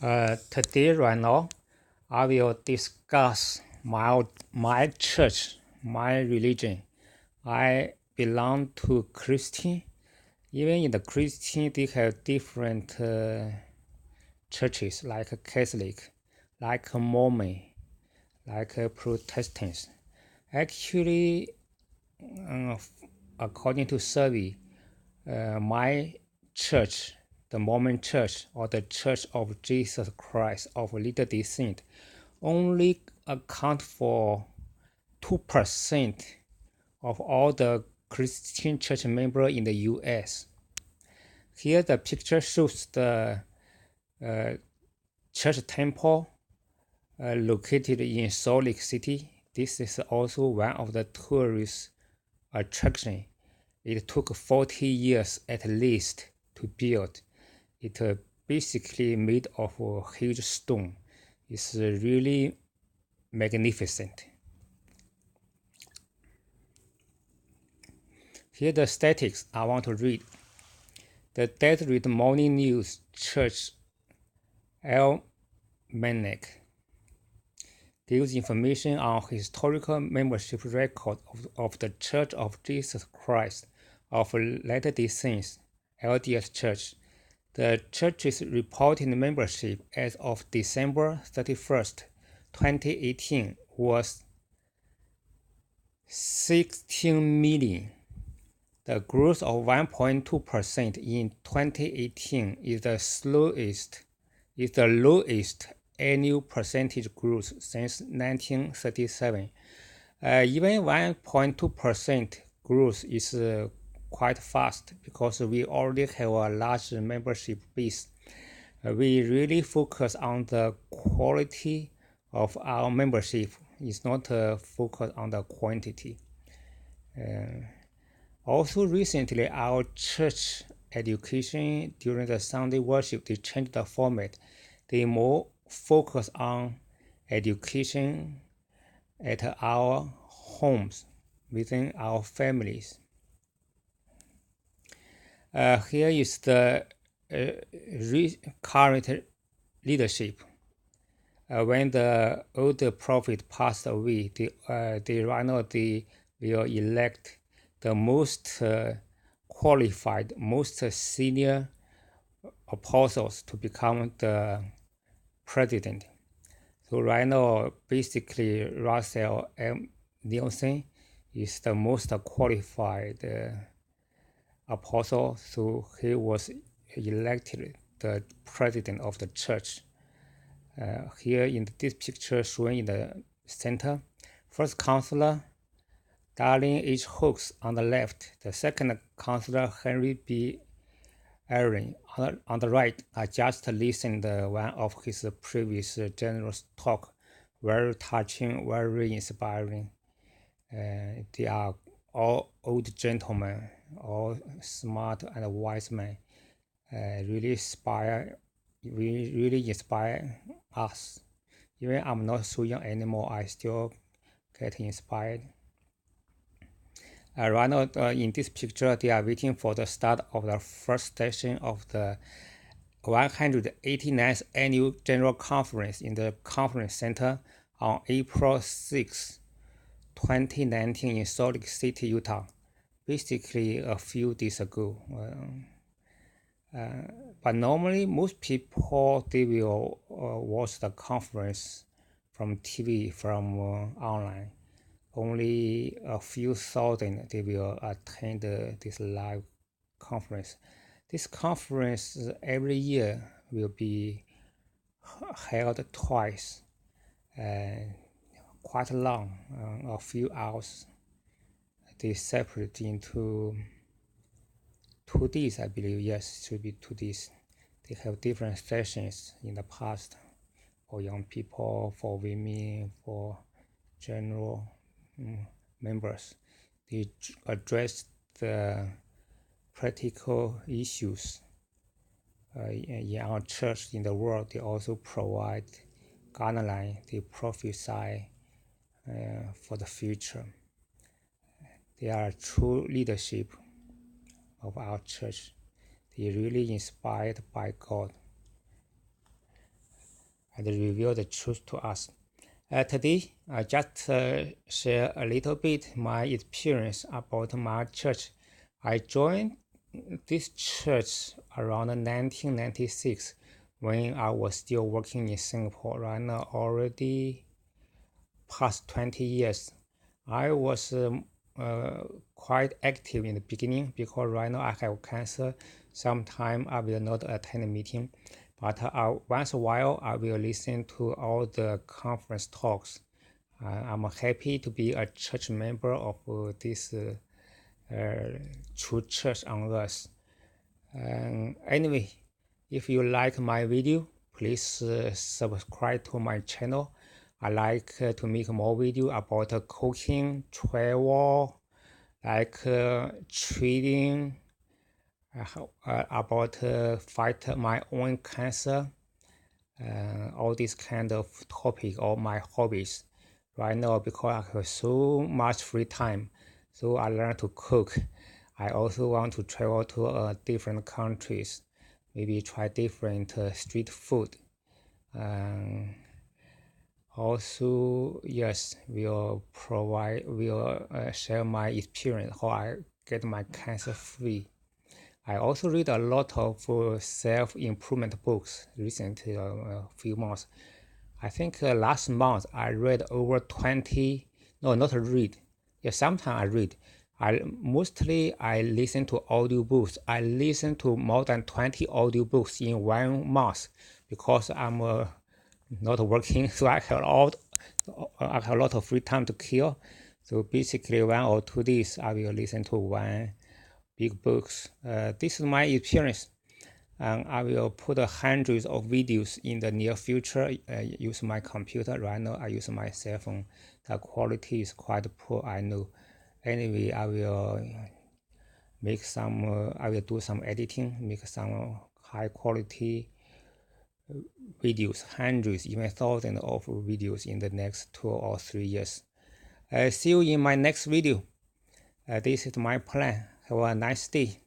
Today, right now, I will discuss my church, my religion. I belong to Christian. Even in the Christian, they have different churches like Catholic, like Mormon, like Protestants. Actually, uh, according to survey, my church, the Mormon Church or the Church of Jesus Christ of Latter-day Saint, only account for 2% of all the Christian church members in the U.S. Here the picture shows the church temple located in Salt Lake City. This is also one of the tourist attractions. It took 40 years at least to build. It basically made of a huge stone. It's really magnificent. Here the statistics I want to read. The Deseret Morning News Church Almanac gives information on historical membership record of the Church of Jesus Christ of Latter-day Saints, LDS Church. The church's reported membership as of December 31st, 2018 was 16 million. The growth of 1.2% in 2018 is the lowest annual percentage growth since 1937. Even 1.2% growth is quite fast because we already have a large membership base. We really focus on the quality of our membership. It's not focused on the quantity. Also recently, our church education during the Sunday worship, they changed the format. They more focus on education at our homes, within our families. Here is the current leadership. When the old prophet passed away, they right now they will elect the most qualified, most senior apostles to become the president. So right now, basically, Russell M. Nelson is the most qualified apostle. So he was elected the president of the church. Here in this picture shown in the center, first counselor Darlene H. Hooks on the left, the second counselor Henry B. Aaron on the right. I just listened to one of his previous general talk, very touching, very inspiring. They are all old gentlemen, all smart and wise men. Really inspire us. Even I'm not so young anymore, I still get inspired. Right now, in this picture, they are waiting for the start of the first session of the 189th Annual General Conference in the Conference Center on April 6, 2019 in Salt Lake City, Utah. Basically, a few days ago. But normally, most people, they will watch the conference from TV, from online. Only a few thousand they will attend this live conference. This conference every year will be held twice, quite long, a few hours. They separate into 2 days, I believe. Yes, it should be 2 days. They have different sessions in the past for young people, for women, for general members. They address the practical issues in our church in the world. They also provide guidelines. They prophesy for the future. They are true leadership of our church. They really inspired by God. and reveal the truth to us. Today, I just share a little bit my experience about my church. I joined this church around 1996 when I was still working in Singapore. Right now, already past 20 years. I was quite active in the beginning because right now I have cancer. Sometimes I will not attend a meeting, but once a while I will listen to all the conference talks. I'm happy to be a church member of this true church on earth. Anyway, if you like my video, please subscribe to my channel. I like to make more video about cooking, travel, like trading, about fight my own cancer, all these kind of topic, all my hobbies. Right now, because I have so much free time, so I learn to cook. I also want to travel to different countries, maybe try different street food. Also, yes, will share my experience how I get my cancer free. I also read a lot of self-improvement books recently, a few months. I think last month I read over 20, no, not read. Yeah, sometimes I read. I listen to audiobooks. I listen to more than 20 audiobooks in 1 month because I'm not working, so I have a lot of free time to kill. So basically 1 or 2 days I will listen to one big books. This is my experience. And I will put hundreds of videos in the near future. Use my computer. Right now I use my cell phone. The quality is quite poor, I know. Anyway, I will make some. I will do some editing, make some high quality videos, hundreds, even thousands of videos in the next 2 or 3 years. See you in my next video. This is my plan. Have a nice day.